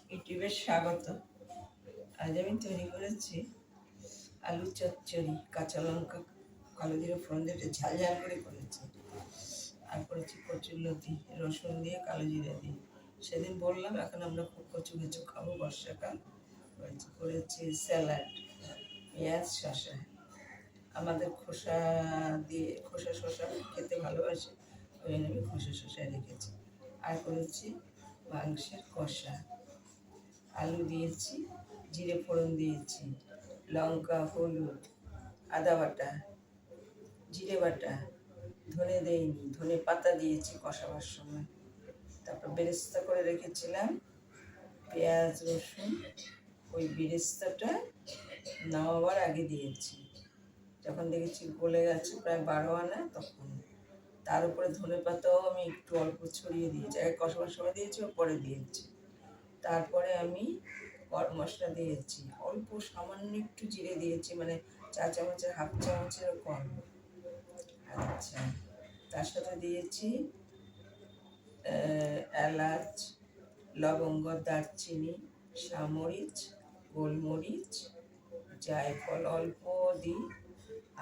ইউটিউবে স্বাগত। আজ আমি তৈরি করেছি আলু চচ্চড়ি, কাঁচা লঙ্কা কালো জিরে ফোড়ন দিয়ে ঝাল ঝাল করে করেছি। আর করেছি কচুরলতি রসুন দিয়ে কালো জিরে দিয়ে। সেদিন বললাম এখন আমরা খুব কচু কিছু খাবো, বর্ষাকাল। করেছি স্যালাড, পেঁয়াজ শসা। আমাদের খোসা দিয়ে খোসা শসা খেতে ভালোবাসে, ওই জন্য আমি খোসা শসা রেখেছি। আর করেছি মাংসের কষা, আলু দিয়েছি, জিরে ফোড়ন দিয়েছি, লঙ্কা, হলুদ, আদা বাটা, জিরে বাটা, ধনে দেইনি, ধনে পাতা দিয়েছি কষাবার সময়। তারপর বেরেস্তা করে রেখেছিলাম পেঁয়াজ রসুন, ওই বেরেস্তাটা নামাবার আগে দিয়েছি। যখন দেখেছি গলে গেছে প্রায় 12 আনা, তখন তার উপরে ধনে পাতাও আমি একটু অল্প ছড়িয়ে দিয়েছি। আগে কষাবার সময় দিয়েছি, ও পরে দিয়েছি। তারপরে আমি গরম মশলা দিয়েছি, অল্প সামান্য একটু জিরে দিয়েছি, মানে চা চামচের হাফ চামচেরও কম। আচ্ছা, তার সাথে দিয়েছি এলাচ, লবঙ্গ, দারচিনি, সামরিচ, গোলমরিচ, জায়ফল অল্প দিই,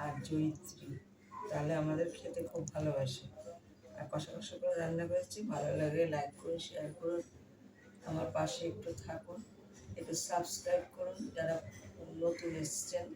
আর জয়িত্রী। তাহলে আমাদের খেতে খুব ভালোবাসে। আর কষা কষা করে রান্না করেছি। ভালো লাগে লাইক করুন, শেয়ার করুন, আমার পাশে একটু থাকুন, একটু সাবস্ক্রাইব করুন যারা নতুন এসছেন।